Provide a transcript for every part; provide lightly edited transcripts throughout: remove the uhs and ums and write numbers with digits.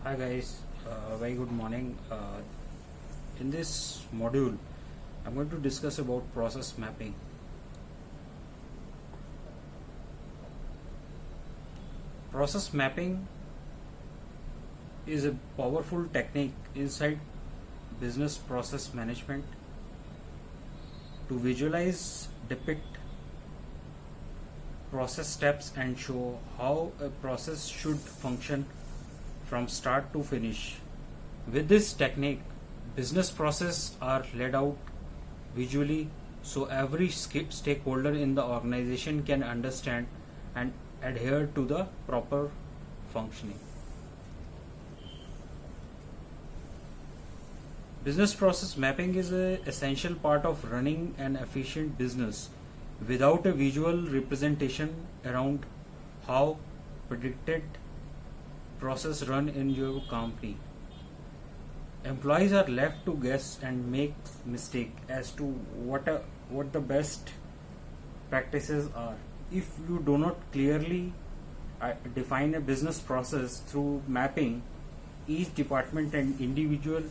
Hi guys, very good morning. In this module, I'm going to discuss about process mapping. Process mapping is a powerful technique inside business process management to visualize, depict process steps and show how a process should function from start to finish. With this technique, business processes are laid out visually so every stakeholder in the organization can understand and adhere to the proper functioning. Business process mapping is an essential part of running an efficient business. Without a visual representation around how predicted process run in your company, employees are left to guess and make mistake as to what the best practices are. If you do not clearly define a business process through mapping, each department and individual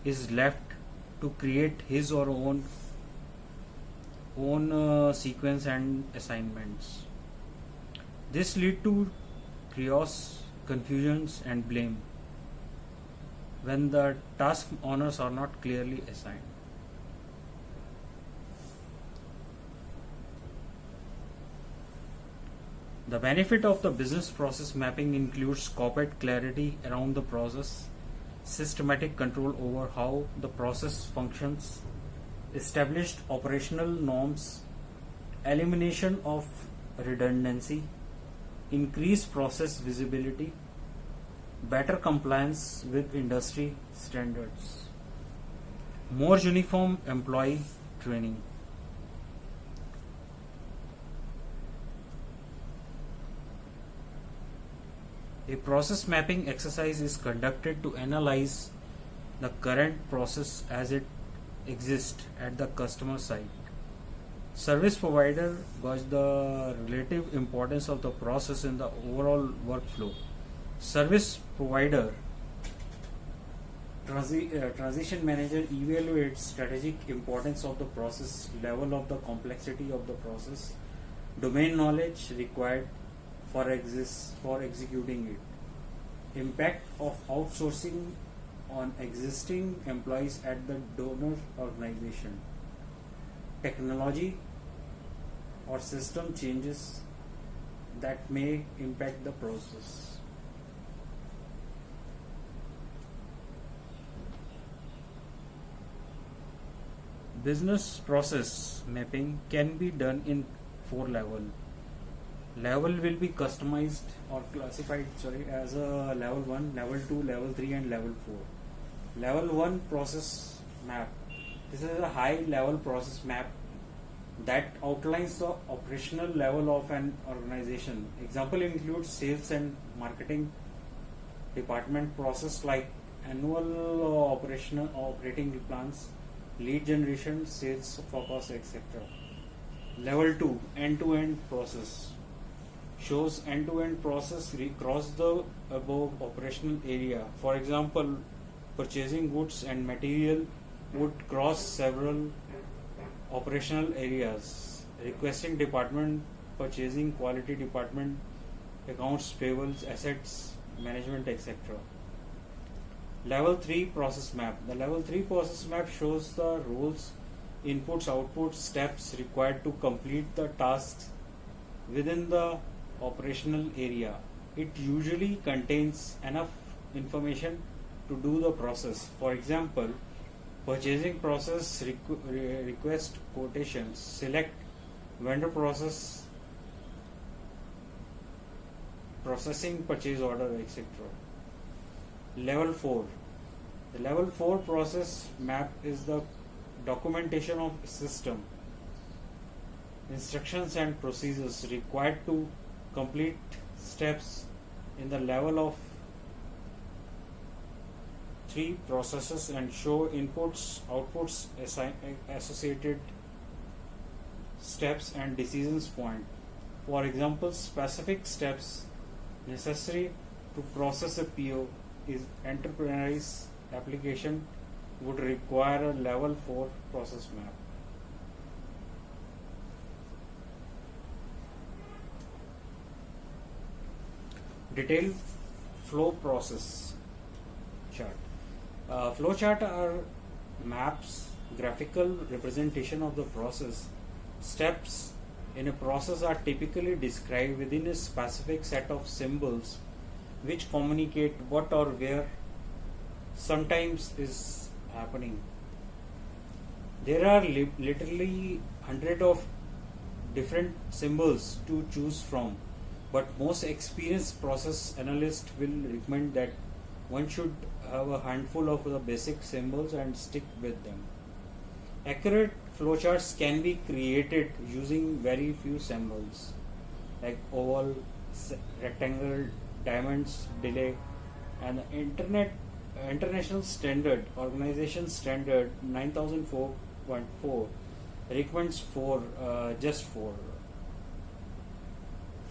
is left to create his or own sequence and assignments. This lead to chaos, confusions, and blame when the task owners are not clearly assigned. The benefit of the business process mapping includes corporate clarity around the process, systematic control over how the process functions, established operational norms, elimination of redundancy, increased process visibility, better compliance with industry standards, more uniform employee training. A process mapping exercise is conducted to analyze the current process as it exists at the customer site. Service provider gauge the relative importance of the process in the overall workflow. Service provider transition manager evaluates strategic importance of the process, level of the complexity of the process, domain knowledge required for executing it, impact of outsourcing on existing employees at the donor organization, technology or system changes that may impact the process. Business process mapping can be done in 4 levels. Level will be customized or classified as a level 1, level 2, level 3 and level 4. Level 1 process map. This is a high level process map that outlines the operational level of an organization. Example includes sales and marketing department process like annual operating plans, lead generation, sales forecast, etc. Level 2 end-to-end process shows end-to-end process across the above operational area. For example, purchasing goods and material would cross several operational areas. Requesting department, purchasing, quality department, accounts payables, assets management, etc. Level 3 process map. The level 3 process map shows the roles, inputs, outputs, steps required to complete the tasks within the operational area. It usually contains enough information to do the process. For example, purchasing process, request quotations, select vendor process, processing purchase order, etc. Level 4. The level 4 process map is the documentation of system, instructions and procedures required to complete steps in the level of 3 processes and show inputs, outputs, associated steps and decisions point. For example, specific steps necessary to process a PO, is enterprise application would require a level 4 process map. Detailed flow process chart. Flow chart are maps, graphical representation of the process. Steps in a process are typically described within a specific set of symbols which communicate what or where sometimes is happening. There are literally hundred of different symbols to choose from, but most experienced process analysts will recommend that one should have a handful of the basic symbols and stick with them. Accurate flowcharts can be created using very few symbols like oval, rectangle, diamonds, delay, and the international standard organization standard 9004.4 recommends just four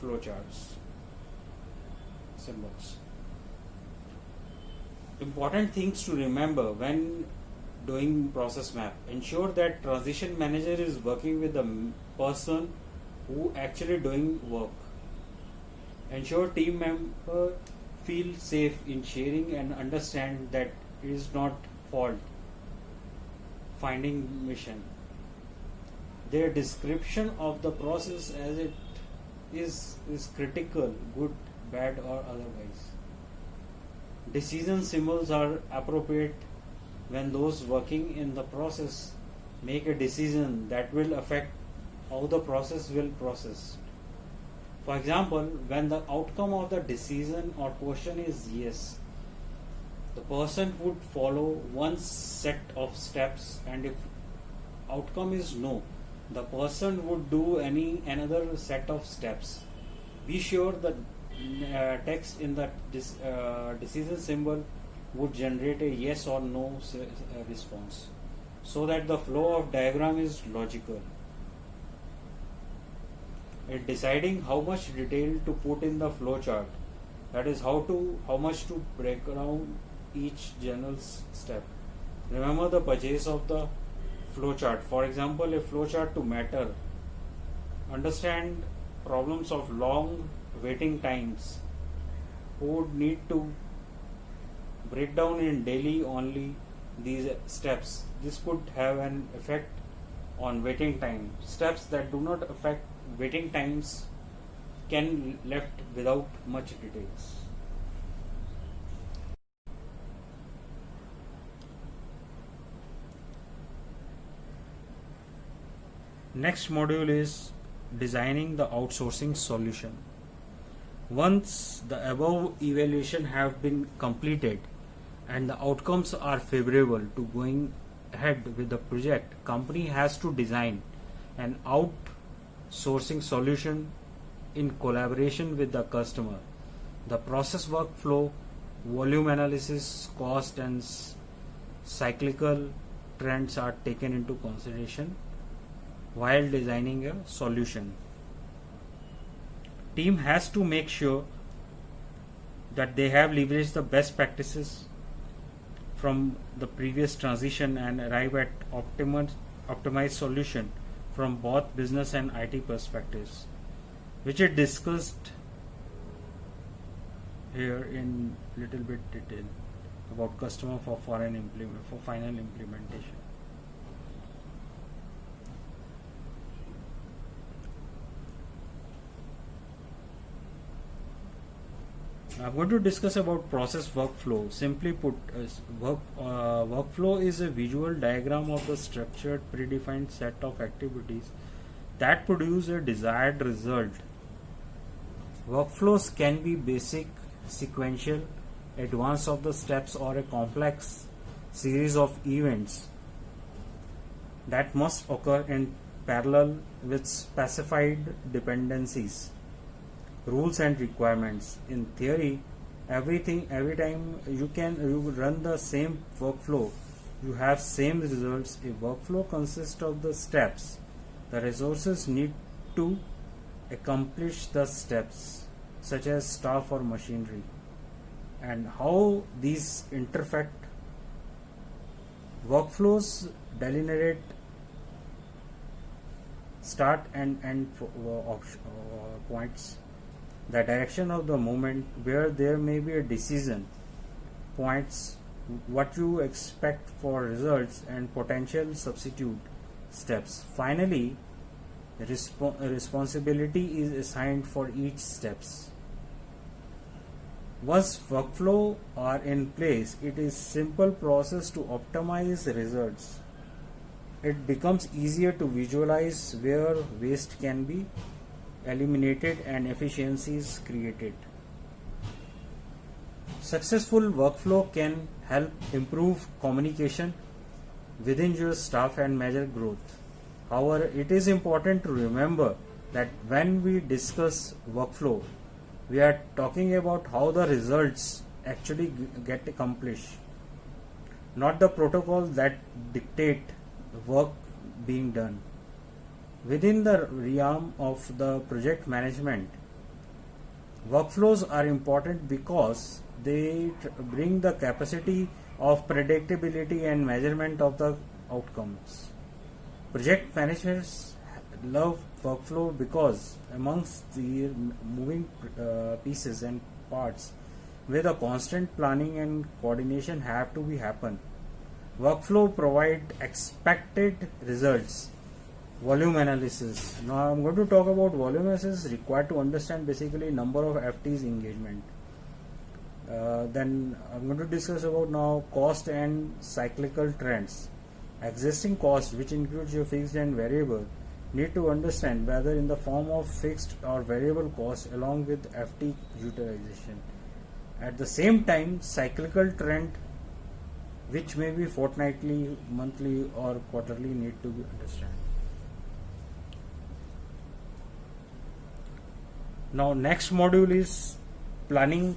flowcharts symbols. Important things to remember when doing process map: ensure that transition manager is working with the person who actually doing work. Ensure team member feel safe in sharing and understand that it is not fault finding mission. Their description of the process as it is critical, good, bad, or otherwise. Decision symbols are appropriate when those working in the process make a decision that will affect how the process will process. For example, when the outcome of the decision or question is yes, the person would follow one set of steps, and if outcome is no, the person would do another set of steps. Be sure the text in the decision symbol would generate a yes or no response, so that the flow of diagram is logical. In deciding how much detail to put in the flow chart, that is how much to break down each general step. Remember the purchase of the flow chart. For example, a flow chart to matter. Understand problems of long waiting times. Who would need to break down in daily only these steps. This could have an effect on waiting time. Steps that do not affect waiting times can left without much details. Next module is designing the outsourcing solution. Once the above evaluation have been completed and the outcomes are favorable to going ahead with the project, company has to design an outsourcing solution in collaboration with the customer. The process workflow, volume analysis, cost and cyclical trends are taken into consideration while designing a solution. Team has to make sure that they have leveraged the best practices from the previous transition and arrive at optimized solution from both business and IT perspectives, which is discussed here in little bit detail about customer for final implementation. I'm going to discuss about process workflow. Simply put, workflow is a visual diagram of the structured, predefined set of activities that produce a desired result. Workflows can be basic, sequential, advanced of the steps, or a complex series of events that must occur in parallel with specified dependencies, rules and requirements. In theory, every time you run the same workflow, you have same results. A workflow consists of the steps. The resources need to accomplish the steps, such as staff or machinery. and how these interfact. Workflows delineate start and end points, the direction of the movement where there may be a decision points, what you expect for results and potential substitute steps. Finally, responsibility is assigned for each steps. Once workflow are in place, it is simple process to optimize results. It becomes easier to visualize where waste can be eliminated and efficiencies created. Successful workflow can help improve communication within your staff and measure growth. However, it is important to remember that when we discuss workflow, we are talking about how the results actually get accomplished, not the protocol that dictate the work being done. Within the realm of the project management, workflows are important because they bring the capacity of predictability and measurement of the outcomes. Project managers love workflow because amongst the moving pieces and parts where the constant planning and coordination have to be happen, workflow provide expected results. Volume analysis. Now I'm going to talk about volume analysis required to understand basically number of FTs engagement. Then I'm going to discuss about now cost and cyclical trends. Existing cost, which includes your fixed and variable, need to understand whether in the form of fixed or variable cost along with FT utilization. At the same time, cyclical trend, which may be fortnightly, monthly or quarterly, need to be understood. Now next module is planning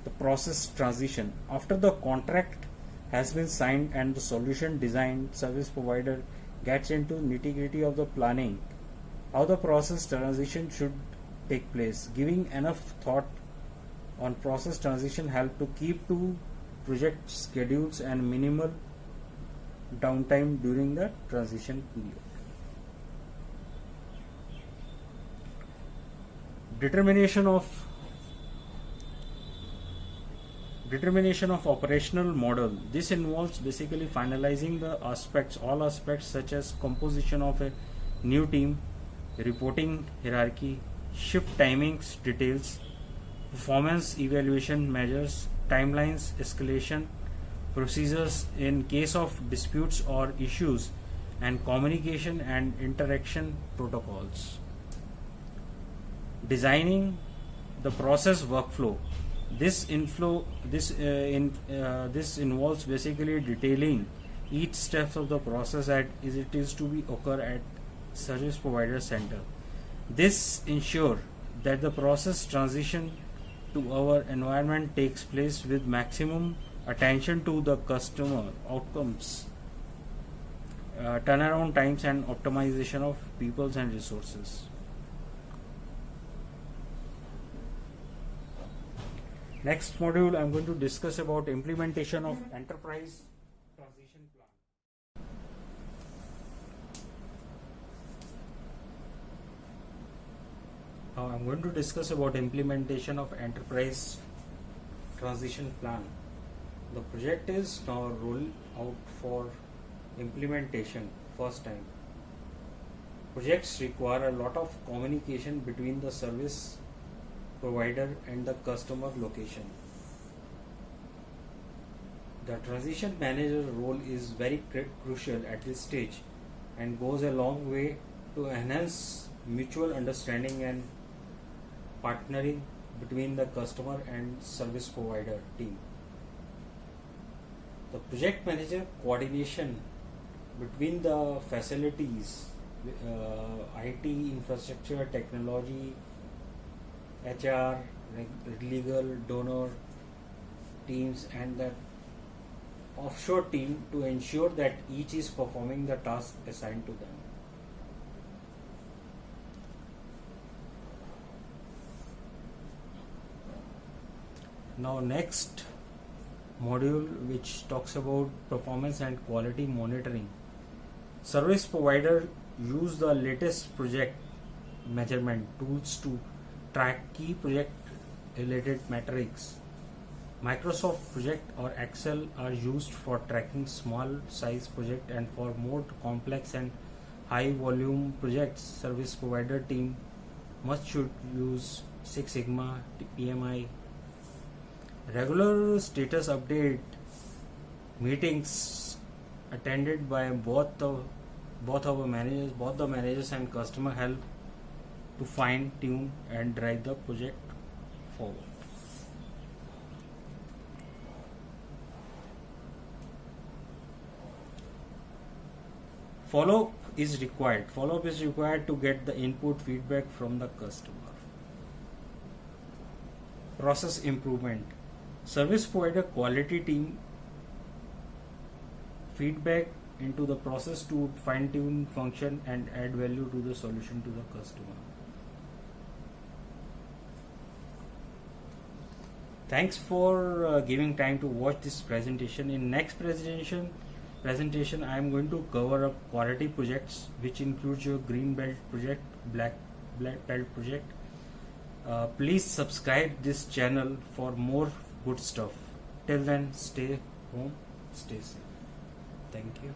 the process transition. After the contract has been signed and the solution design, service provider gets into nitty-gritty of the planning, how the process transition should take place. Giving enough thought on process transition help to keep to project schedules and minimal downtime during the transition period. Determination of operational model. This involves basically finalizing the all aspects such as composition of a new team, reporting hierarchy, shift timings details, performance evaluation measures, timelines, escalation, procedures in case of disputes or issues, and communication and interaction protocols. Designing the process workflow. This involves basically detailing each step of the process as it is to be occur at service provider center. This ensure that the process transition to our environment takes place with maximum attention to the customer outcomes, turnaround times and optimization of peoples and resources. Next module, I'm going to discuss about implementation of enterprise transition plan. Now I'm going to discuss about implementation of enterprise transition plan. The project is now rolled out for implementation first time. Projects require a lot of communication between the service provider and the customer location. The transition manager role is very crucial at this stage and goes a long way to enhance mutual understanding and partnering between the customer and service provider team. The project manager coordination between the facilities, IT, infrastructure, technology, HR, legal, donor teams and the offshore team to ensure that each is performing the task assigned to them. Now next module, which talks about performance and quality monitoring. Service provider use the latest project measurement tools to track key project related metrics. Microsoft Project or Excel are used for tracking small size project, and for more complex and high volume projects, service provider team must should use Six Sigma, PMI. Regular status update meetings attended by both the managers and customer help to fine tune and drive the project forward. Follow-up is required. Follow-up is required to get the input feedback from the customer. Process improvement. Service provider quality team feedback into the process to fine-tune function and add value to the solution to the customer. Thanks for giving time to watch this presentation. In next presentation I am going to cover up quality projects, which includes your green belt project, black belt project. Please subscribe this channel for more good stuff. Till then, stay home, stay safe. Thank you.